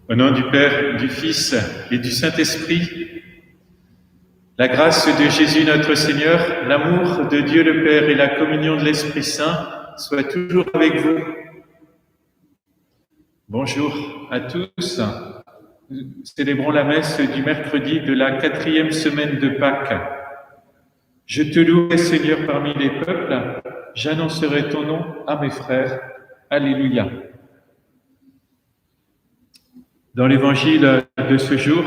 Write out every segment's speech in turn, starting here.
Au nom du Père, du Fils et du Saint-Esprit, la grâce de Jésus notre Seigneur, l'amour de Dieu le Père et la communion de l'Esprit Saint soient toujours avec vous. Bonjour à tous. Nous célébrons la messe du mercredi de la 4e semaine de Pâques. Je te louerai, Seigneur, parmi les peuples, j'annoncerai ton nom à mes frères. Alléluia. Dans l'évangile de ce jour,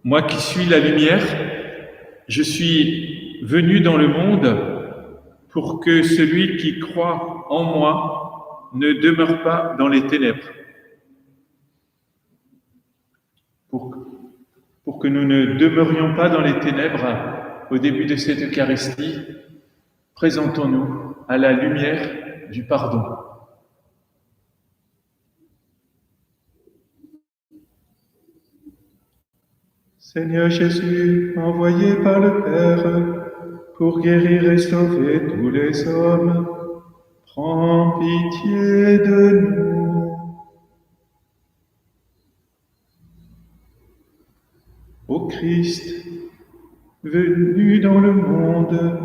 moi qui suis la lumière, je suis venu dans le monde pour que celui qui croit en moi ne demeure pas dans les ténèbres. Pour que nous ne demeurions pas dans les ténèbres au début de cette Eucharistie, présentons-nous à la lumière du pardon. Seigneur Jésus, envoyé par le Père pour guérir et sauver tous les hommes, prends pitié de nous. Ô Christ, venu dans le monde,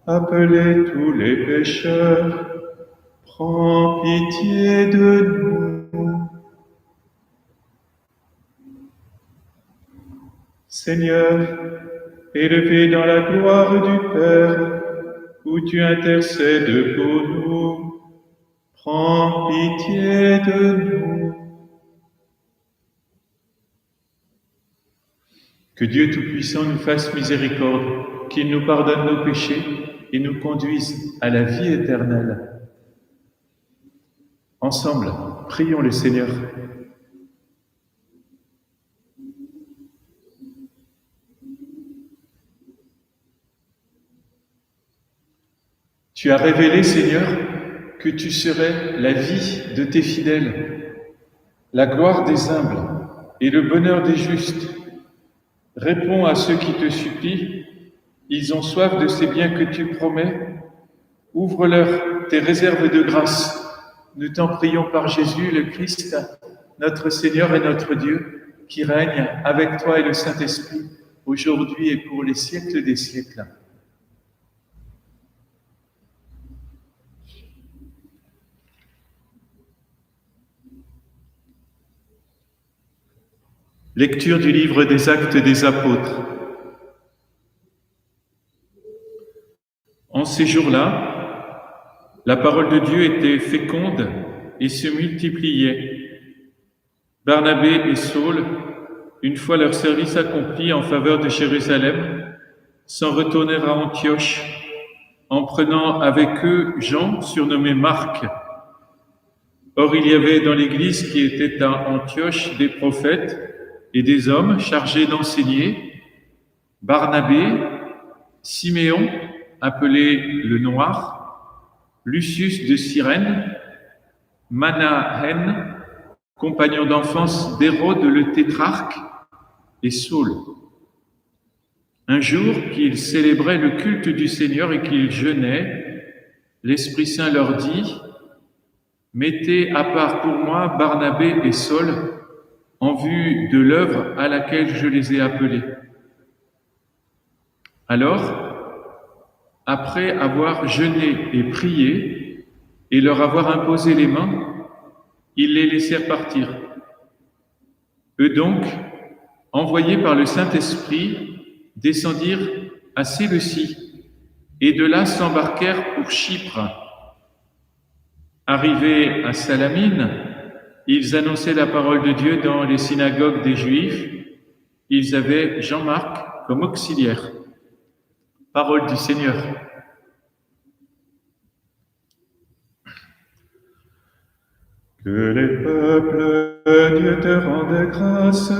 appeler tous les pécheurs, prends pitié de nous. Seigneur, élevé dans la gloire du Père, où tu intercèdes pour nous, prends pitié de nous. Que Dieu Tout-Puissant nous fasse miséricorde, qu'il nous pardonne nos péchés et nous conduise à la vie éternelle. Ensemble, prions le Seigneur. Tu as révélé, Seigneur, que tu serais la vie de tes fidèles, la gloire des humbles et le bonheur des justes. Réponds à ceux qui te supplient, ils ont soif de ces biens que tu promets. Ouvre-leur tes réserves de grâce. Nous t'en prions par Jésus, le Christ, notre Seigneur et notre Dieu, qui règne avec toi et le Saint-Esprit, aujourd'hui et pour les siècles des siècles. Lecture du livre des Actes des Apôtres. En ces jours-là, la parole de Dieu était féconde et se multipliait. Barnabé et Saul, une fois leur service accompli en faveur de Jérusalem, s'en retournèrent à Antioche, en prenant avec eux Jean, surnommé Marc. Or, il y avait dans l'Église qui était à Antioche des prophètes et des hommes chargés d'enseigner: Barnabé, Siméon, appelé le Noir, Lucius de Cyrène, Manahen, compagnon d'enfance d'Hérode le tétrarque, et Saul. Un jour qu'ils célébraient le culte du Seigneur et qu'ils jeûnaient, l'Esprit Saint leur dit: mettez à part pour moi Barnabé et Saul en vue de l'œuvre à laquelle je les ai appelés. Alors, après avoir jeûné et prié et leur avoir imposé les mains, ils les laissèrent partir. Eux donc, envoyés par le Saint-Esprit, descendirent à Séleucie et de là s'embarquèrent pour Chypre. Arrivés à Salamine, ils annonçaient la parole de Dieu dans les synagogues des Juifs. Ils avaient Jean-Marc comme auxiliaire. Parole du Seigneur. Que les peuples, Dieu te rende grâce,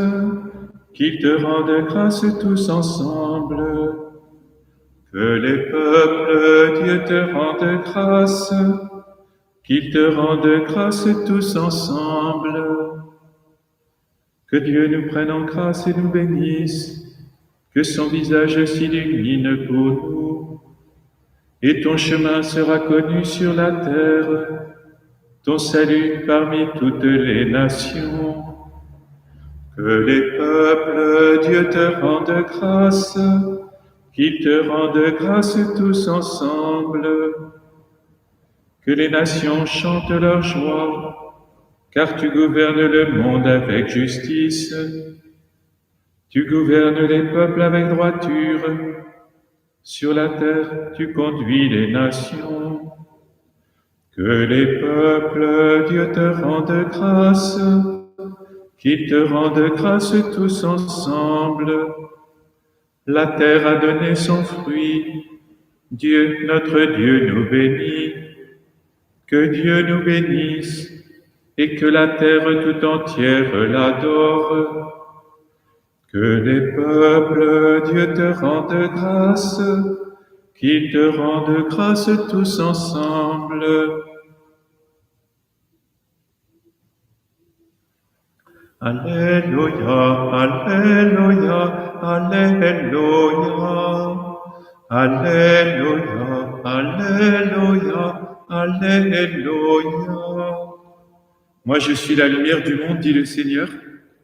qu'il te rende grâce tous ensemble. Que les peuples, Dieu te rende grâce, qu'il te rende grâce tous ensemble. Que Dieu nous prenne en grâce et nous bénisse, que son visage s'illumine pour nous, et ton chemin sera connu sur la terre. ton salut parmi toutes les nations. Que les peuples, Dieu te rende grâce, qu'ils te rendent grâce tous ensemble. Que les nations chantent leur joie, car tu gouvernes le monde avec justice. Tu gouvernes les peuples avec droiture. Sur la terre, tu conduis les nations. Que les peuples, Dieu te rende grâce, qu'ils te rendent grâce tous ensemble. La terre a donné son fruit. Dieu, notre Dieu, nous bénit. Que Dieu nous bénisse et que la terre tout entière l'adore. Que les peuples, Dieu te rende grâce, qu'ils te rendent grâce tous ensemble. Alléluia, Alléluia, Alléluia. Alléluia, Alléluia, Alléluia. Moi, je suis la lumière du monde, dit le Seigneur.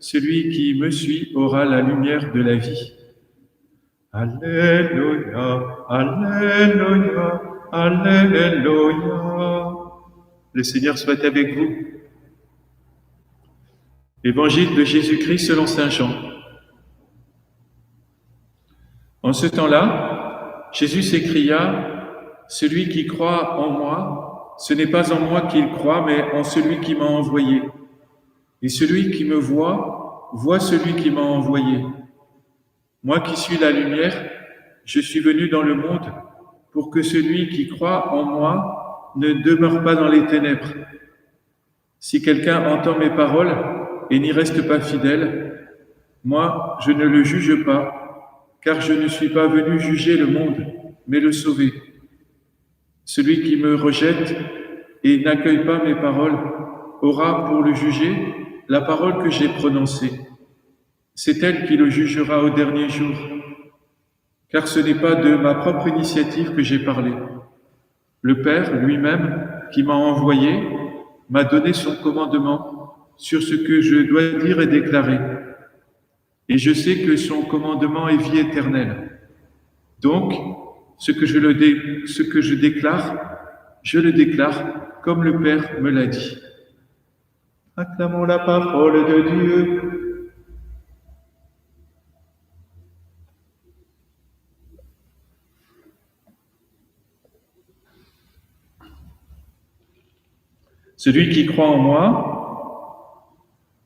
Celui qui me suit aura la lumière de la vie. Alléluia, Alléluia, Alléluia. Le Seigneur soit avec vous. Évangile de Jésus-Christ selon saint Jean. En ce temps-là, Jésus s'écria, « Celui qui croit en moi, ce n'est pas en moi qu'il croit, mais en celui qui m'a envoyé. Et celui qui me voit, voit celui qui m'a envoyé. Moi qui suis la lumière, je suis venu dans le monde pour que celui qui croit en moi ne demeure pas dans les ténèbres. Si quelqu'un entend mes paroles et n'y reste pas fidèle, moi je ne le juge pas, car je ne suis pas venu juger le monde, mais le sauver. Celui qui me rejette et n'accueille pas mes paroles aura pour le juger la parole que j'ai prononcée. C'est elle qui le jugera au dernier jour, car ce n'est pas de ma propre initiative que j'ai parlé. Le Père lui-même, qui m'a envoyé, m'a donné son commandement sur ce que je dois dire et déclarer. Et je sais que son commandement est vie éternelle. Donc, ce que je déclare, je le déclare comme le Père me l'a dit. Acclamons la parole de Dieu. Celui qui croit en moi,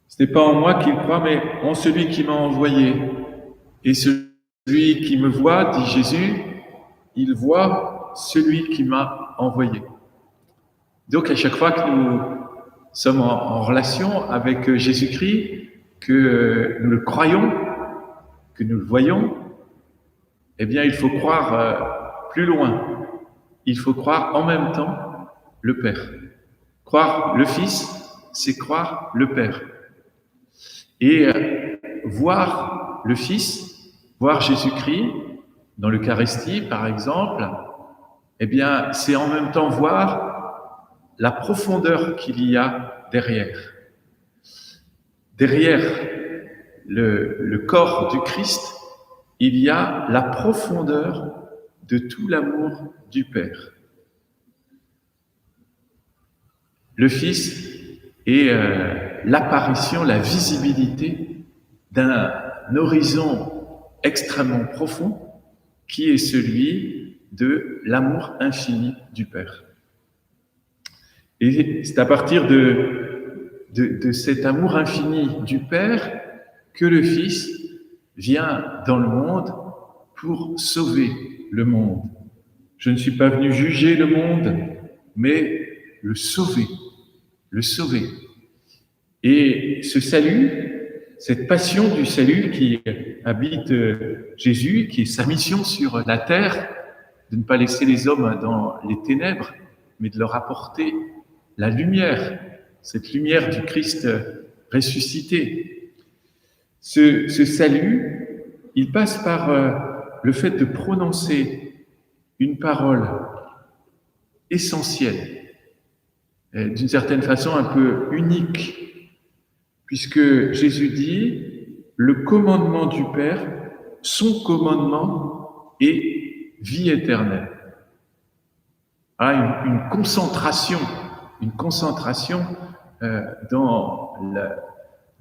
ce n'est pas en moi qu'il croit, mais en celui qui m'a envoyé. Et celui qui me voit, dit Jésus, il voit celui qui m'a envoyé. Donc à chaque fois que nous sommes en relation avec Jésus-Christ, que nous le croyons, que nous le voyons, eh bien il faut croire plus loin. Il faut croire en même temps le Père. Croire le Fils, c'est croire le Père. Et voir le Fils, voir Jésus-Christ, dans l'Eucharistie par exemple, eh bien c'est en même temps voir la profondeur qu'il y a derrière. Derrière le corps du Christ, il y a la profondeur de tout l'amour du Père. Le Fils est l'apparition, la visibilité d'un horizon extrêmement profond qui est celui de l'amour infini du Père. Et c'est à partir de cet amour infini du Père que le Fils vient dans le monde pour sauver le monde. Je ne suis pas venu juger le monde, mais le sauver. Le sauver. Et ce salut, cette passion du salut qui habite Jésus, qui est sa mission sur la terre, de ne pas laisser les hommes dans les ténèbres, mais de leur apporter la lumière, cette lumière du Christ ressuscité. Ce salut, il passe par le fait de prononcer une parole essentielle. d'une certaine façon un peu unique, puisque Jésus dit, le commandement du Père, son commandement est vie éternelle. Ah, une concentration dans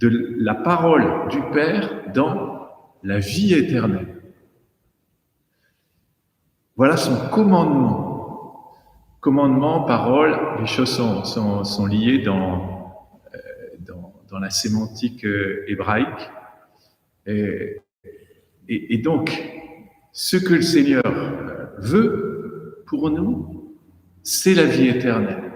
de la parole du Père dans la vie éternelle. Voilà son commandement. Commandement, parole, les choses sont liées dans la sémantique hébraïque. Et donc, ce que le Seigneur veut pour nous, c'est la vie éternelle.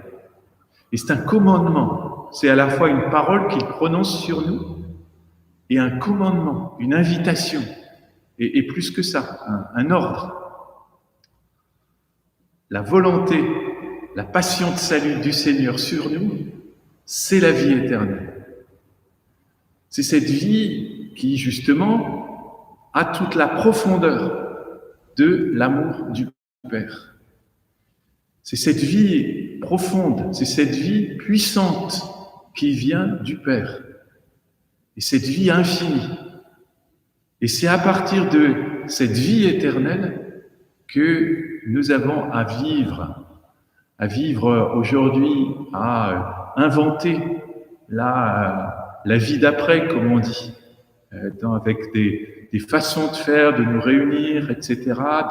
Et c'est un commandement. C'est à la fois une parole qu'il prononce sur nous et un commandement, une invitation. Et plus que ça, un ordre. La volonté, la passion de salut du Seigneur sur nous, c'est la vie éternelle. C'est cette vie qui, justement, a toute la profondeur de l'amour du Père. C'est cette vie profonde, c'est cette vie puissante qui vient du Père. Et cette vie infinie. Et c'est à partir de cette vie éternelle que nous avons à vivre aujourd'hui, à inventer la vie d'après, comme on dit, avec des façons de faire, de nous réunir, etc.,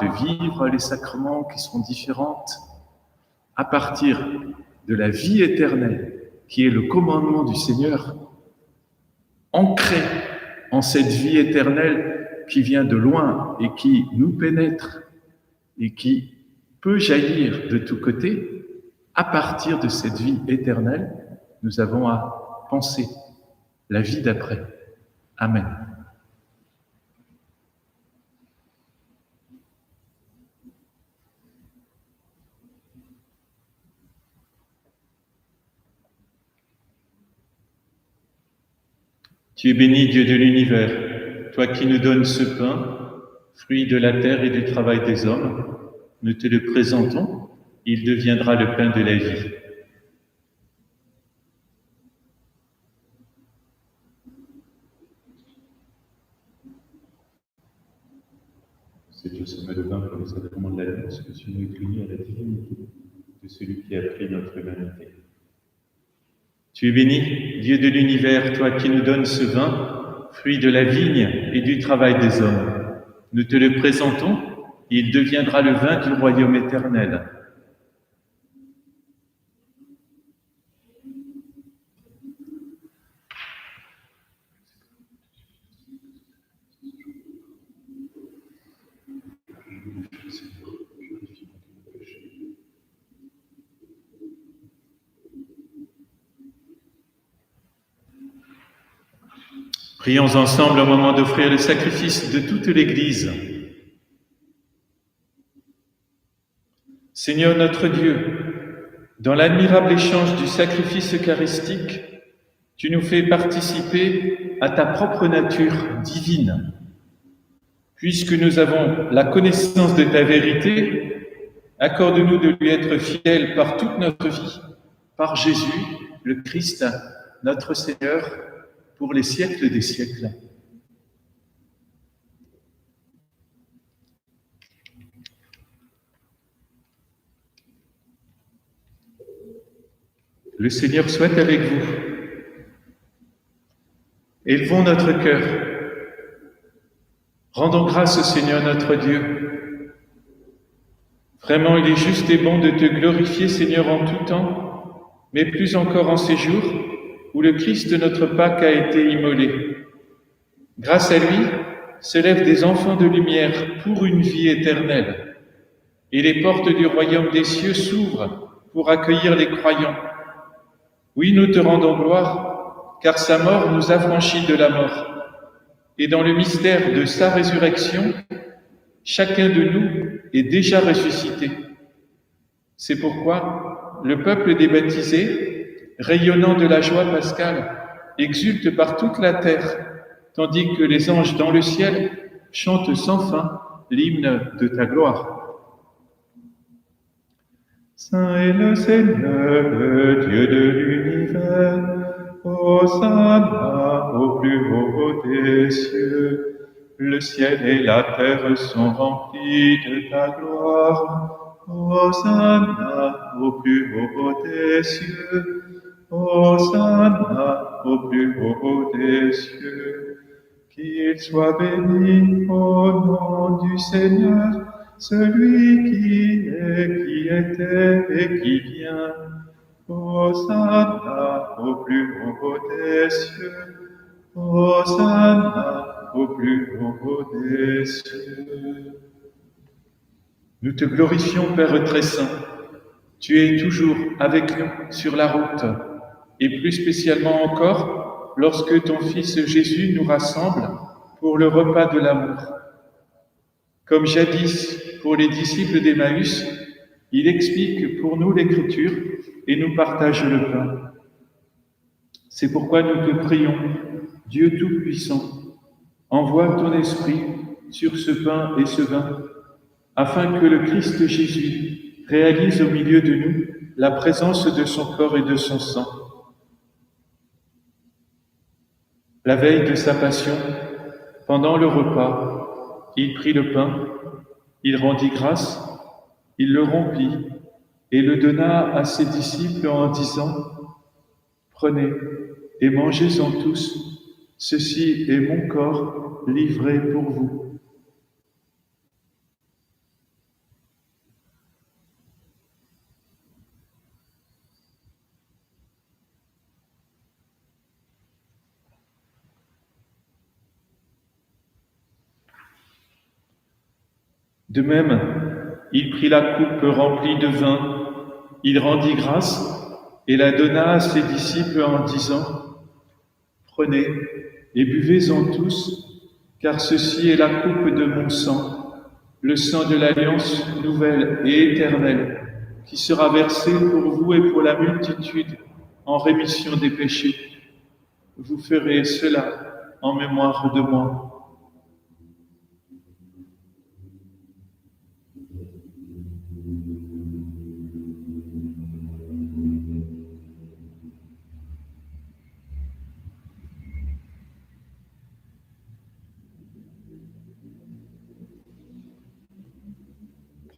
de vivre les sacrements qui sont différentes, à partir de la vie éternelle, qui est le commandement du Seigneur, ancré en cette vie éternelle qui vient de loin et qui nous pénètre et qui peut jaillir de tous côtés. À partir de cette vie éternelle, nous avons à penser la vie d'après. Amen. Tu es béni, Dieu de l'univers, toi qui nous donnes ce pain, fruit de la terre et du travail des hommes. Nous te le présentons, il deviendra le pain de la vie. C'est Dieu se met le pain pour le sacrement de l'Alliance, que tu nous unis à la divinité de celui qui a pris notre humanité. Tu es béni, Dieu de l'univers, toi qui nous donnes ce vin, fruit de la vigne et du travail des hommes. Nous te le présentons, il deviendra le vin du royaume éternel. Prions ensemble au moment d'offrir le sacrifice de toute l'Église. Seigneur notre Dieu, dans l'admirable échange du sacrifice eucharistique, tu nous fais participer à ta propre nature divine. Puisque nous avons la connaissance de ta vérité, accorde-nous de lui être fidèles par toute notre vie, par Jésus, le Christ, notre Seigneur, pour les siècles des siècles. Le Seigneur soit avec vous. Élevons notre cœur. Rendons grâce au Seigneur notre Dieu. Vraiment, il est juste et bon de te glorifier, Seigneur, en tout temps, mais plus encore en ces jours où le Christ de notre Pâque a été immolé. Grâce à lui, se lèvent des enfants de lumière pour une vie éternelle, et les portes du royaume des cieux s'ouvrent pour accueillir les croyants. Oui, nous te rendons gloire, car sa mort nous affranchit de la mort. Et dans le mystère de sa résurrection, chacun de nous est déjà ressuscité. C'est pourquoi le peuple des baptisés, rayonnant de la joie pascale, exulte par toute la terre, tandis que les anges dans le ciel chantent sans fin l'hymne de ta gloire. Saint est le Seigneur, le Dieu de l'univers. Hosanna au plus haut des cieux. Le ciel et la terre sont remplis de ta gloire. Hosanna au plus haut des cieux. Hosanna au plus haut des cieux. Qu'il soit béni au nom du Seigneur, celui qui est, qui était et qui vient. Hosanna au plus haut des cieux. Hosanna au plus haut des cieux. Nous te glorifions, Père très saint. Tu es toujours avec nous sur la route, et plus spécialement encore lorsque ton Fils Jésus nous rassemble pour le repas de l'amour. Comme jadis pour les disciples d'Emmaüs, il explique pour nous l'Écriture et nous partage le pain. C'est pourquoi nous te prions, Dieu Tout-Puissant, envoie ton Esprit sur ce pain et ce vin, afin que le Christ Jésus réalise au milieu de nous la présence de son corps et de son sang. La veille de sa passion, pendant le repas, il prit le pain, il rendit grâce, il le rompit et le donna à ses disciples en disant : « Prenez et mangez-en tous, ceci est mon corps livré pour vous. » De même, il prit la coupe remplie de vin, il rendit grâce et la donna à ses disciples en disant : « Prenez et buvez-en tous, car ceci est la coupe de mon sang, le sang de l'alliance nouvelle et éternelle, qui sera versé pour vous et pour la multitude en rémission des péchés. Vous ferez cela en mémoire de moi. »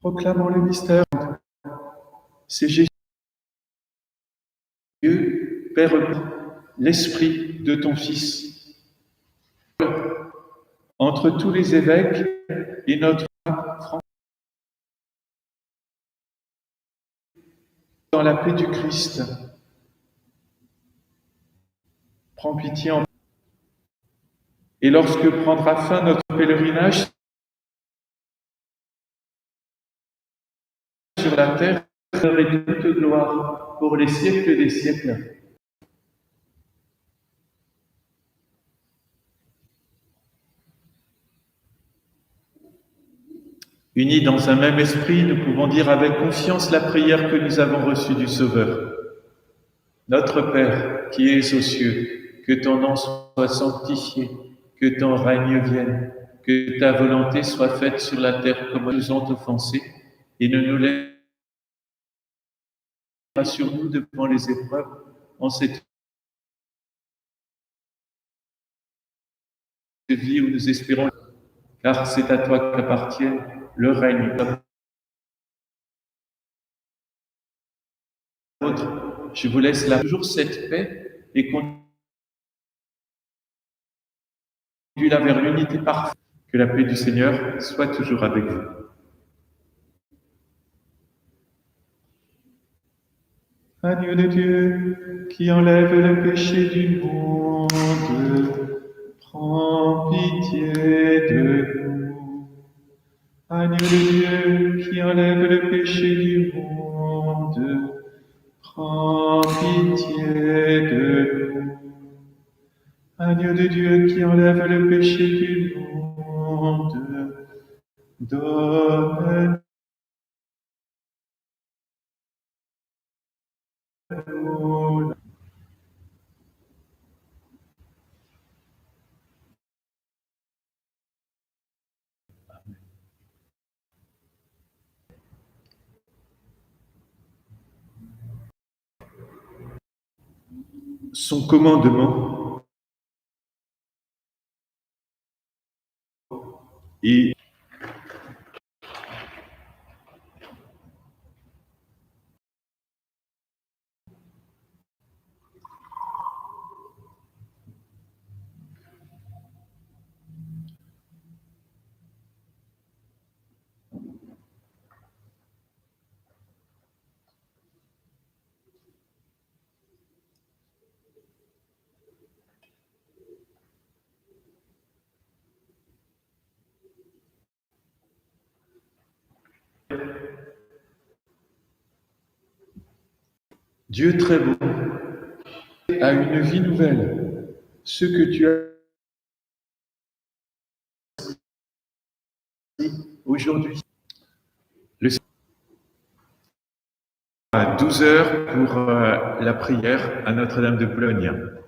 Proclamons le mystère. C'est Jésus, Dieu, Père, l'Esprit de ton Fils. Entre tous les évêques et notre France, dans la paix du Christ, prends pitié en et lorsque prendra fin notre pèlerinage sur la terre, et toute gloire pour les siècles des siècles. Unis dans un même esprit, nous pouvons dire avec confiance la prière que nous avons reçue du Sauveur. Notre Père, qui es aux cieux, que ton nom soit sanctifié, que ton règne vienne, que ta volonté soit faite sur la terre comme nous ont offensés, et ne nous laisse pas sur nous devant les épreuves, en cette vie où nous espérons, car c'est à toi qu'appartient le règne. Je vous laisse là toujours cette paix et conduis-la vers l'unité parfaite. Que la paix du Seigneur soit toujours avec vous. Agneau de Dieu, qui enlève le péché du monde, prends pitié de nous. Agneau de Dieu, qui enlève le péché du monde, prends pitié de nous. Agneau de Dieu, qui enlève le péché du monde, donne-nous son commandement et Dieu très bon a une vie nouvelle. Ce que tu as aujourd'hui, à 12 heures pour la prière à Notre-Dame de Bologne.